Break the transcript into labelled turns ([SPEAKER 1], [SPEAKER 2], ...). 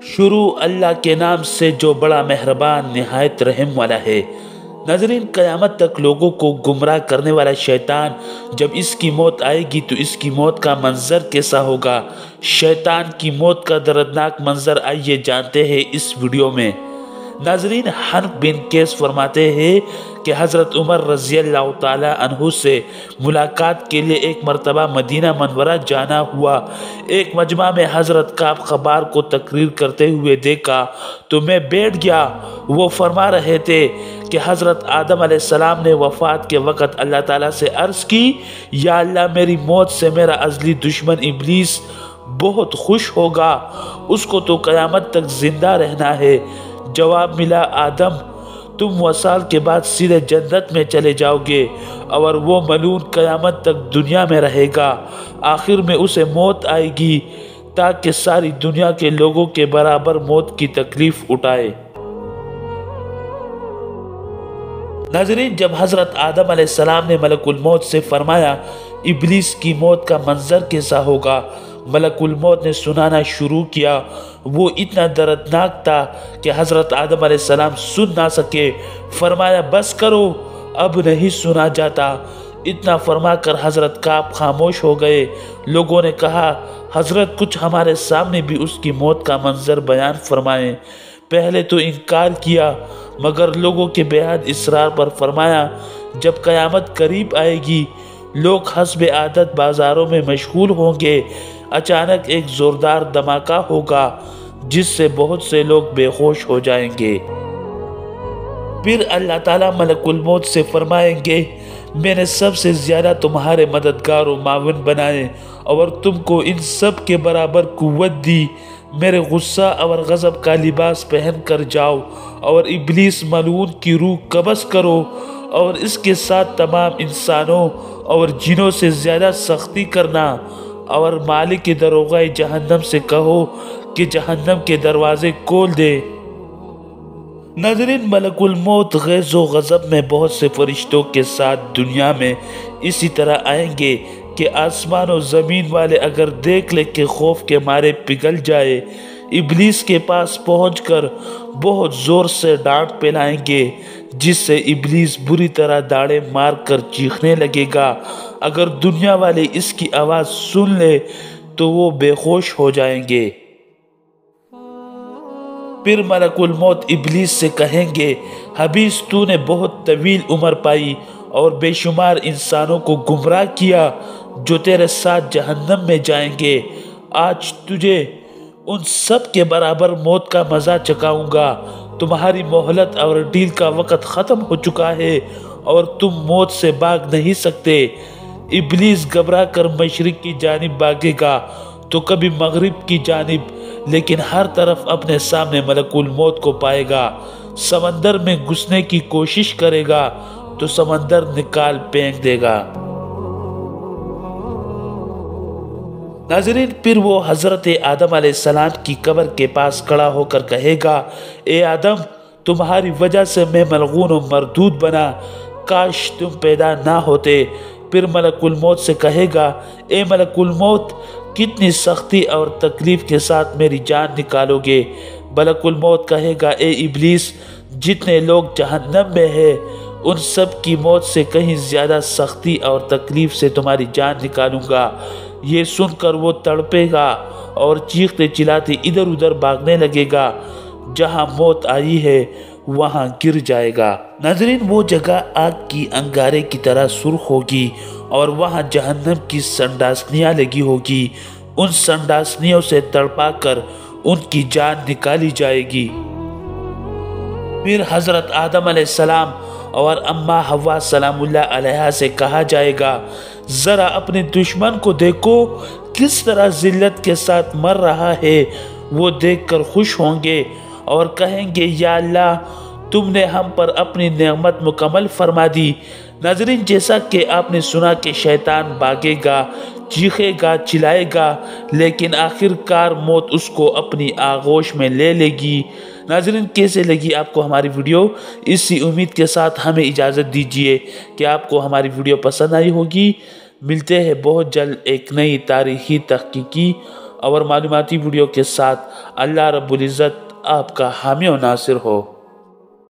[SPEAKER 1] شروع اللہ کے نام سے جو بڑا مہربان نہایت رحم والا ہے۔ ناظرین، قیامت تک لوگوں کو گمراہ کرنے والا شیطان جب اس کی موت آئے گی تو اس کی موت کا منظر کیسا ہوگا؟ شیطان کی موت کا دردناک منظر آئیے جانتے ہیں اس ویڈیو میں۔ ناظرین، حنف بن قیس فرماتے ہیں کہ حضرت عمر رضی اللہ تعالی عنہ سے ملاقات کے لیے ایک مرتبہ مدینہ منورہ جانا ہوا۔ ایک مجمع میں حضرت کعب خبار کو تقریر کرتے ہوئے دیکھا تو میں بیٹھ گیا۔ وہ فرما رہے تھے کہ حضرت آدم علیہ السلام نے وفات کے وقت اللہ تعالیٰ سے عرض کی، یا اللہ، میری موت سے میرا ازلی دشمن ابلیس بہت خوش ہوگا، اس کو تو قیامت تک زندہ رہنا ہے۔ جواب ملا، آدم، تم وصال کے بعد سیدھے جنت میں چلے جاؤ گے اور وہ ملعون قیامت تک دنیا میں رہے گا۔ آخر میں اسے موت آئے گی تاکہ ساری دنیا کے لوگوں کے برابر موت کی تکلیف اٹھائے۔ ناظرین، جب حضرت آدم علیہ السلام نے ملک الموت سے فرمایا ابلیس کی موت کا منظر کیسا ہوگا، ملک الموت نے سنانا شروع کیا۔ وہ اتنا دردناک تھا کہ حضرت آدم علیہ السلام سن نہ سکے۔ فرمایا، بس کرو، اب نہیں سنا جاتا۔ اتنا فرما کر حضرت کعب خاموش ہو گئے۔ لوگوں نے کہا، حضرت کچھ ہمارے سامنے بھی اس کی موت کا منظر بیان فرمائیں۔ پہلے تو انکار کیا، مگر لوگوں کے بے حد اصرار پر فرمایا، جب قیامت قریب آئے گی، لوگ حسب عادت بازاروں میں مشغول ہوں گے۔ اچانک ایک زوردار دھماکہ ہوگا جس سے بہت سے لوگ بے ہوش ہو جائیں گے۔ پھر اللہ تعالیٰ ملک الموت سے فرمائیں گے، میں نے سب سے زیادہ تمہارے مددگار و معاون بنائے اور تم کو ان سب کے برابر قوت دی۔ میرے غصہ اور غضب کا لباس پہن کر جاؤ اور ابلیس ملعون کی روح قبض کرو اور اس کے ساتھ تمام انسانوں اور جنوں سے زیادہ سختی کرنا، اور مالک دروغہ جہنم سے کہو کہ جہنم کے دروازے کھول دے۔ ناظرین، ملک الموت غیظ و غضب میں بہت سے فرشتوں کے ساتھ دنیا میں اسی طرح آئیں گے کہ آسمان و زمین والے اگر دیکھ لے کہ خوف کے مارے پگھل جائے۔ ابلیس کے پاس پہنچ کر بہت زور سے ڈانٹ پھیلائیں گے، جس سے ابلیس بری طرح داڑے مار کر چیخنے لگے گا۔ اگر دنیا والے اس کی آواز سن لے تو وہ بے ہوش ہو جائیں گے۔ پھر ملک الموت ابلیس سے کہیں گے، حبیث، تو نے بہت طویل عمر پائی اور بے شمار انسانوں کو گمراہ کیا جو تیرے ساتھ جہنم میں جائیں گے۔ آج تجھے ان سب کے برابر موت کا مزہ چکھاؤں گا۔ تمہاری مہلت اور ڈیل کا وقت ختم ہو چکا ہے اور تم موت سے بھاگ نہیں سکتے۔ ابلیس گھبرا کر مشرق کی جانب بھاگے گا تو کبھی مغرب کی جانب، لیکن ہر طرف اپنے سامنے ملک الموت کو پائے گا۔ سمندر میں گھسنے کی کوشش کرے گا تو سمندر نکال پھینک دے گا۔ ناظرین، پھر وہ حضرت آدم علیہ السلام کی قبر کے پاس کھڑا ہو کر کہے گا، اے آدم، تمہاری وجہ سے میں ملعون و مردود بنا، کاش تم پیدا نہ ہوتے۔ پھر ملک الموت سے کہے گا، اے ملک الموت، کتنی سختی اور تکلیف کے ساتھ میری جان نکالو گے؟ ملک الموت کہے گا، اے ابلیس، جتنے لوگ جہنم میں ہیں ان سب کی موت سے کہیں زیادہ سختی اور تکلیف سے تمہاری جان نکالوں گا۔ یہ سن کر وہ تڑپے گا اور چیختے چلاتے ادھر ادھر بھاگنے لگے گا۔ جہاں موت آئی ہے وہاں گر جائے گا۔ ناظرین، وہ جگہ آگ کی انگارے کی طرح سرخ ہوگی اور وہاں جہنم کی سنڈاسنیاں لگی ہوگی۔ ان سنڈاسنیوں سے تڑپا کر ان کی جان نکالی جائے گی۔ پھر حضرت آدم علیہ السلام اور اماں حوا سلام اللہ علیہا سے کہا جائے گا، ذرا اپنے دشمن کو دیکھو کس طرح ذلت کے ساتھ مر رہا ہے۔ وہ دیکھ کر خوش ہوں گے اور کہیں گے، یا اللہ، تم نے ہم پر اپنی نعمت مکمل فرما دی۔ ناظرین، جیسا کہ آپ نے سنا کہ شیطان بھاگے گا، چیخے گا، چلائے گا، لیکن آخر کار موت اس کو اپنی آغوش میں لے لے گی۔ ناظرین، کیسے لگی آپ کو ہماری ویڈیو؟ اسی امید کے ساتھ ہمیں اجازت دیجیے کہ آپ کو ہماری ویڈیو پسند آئی ہوگی۔ ملتے ہیں بہت جلد ایک نئی تاریخی تحقیقی اور معلوماتی ویڈیو کے ساتھ اللہ رب العزت آپ کا حامی و ناصر ہو۔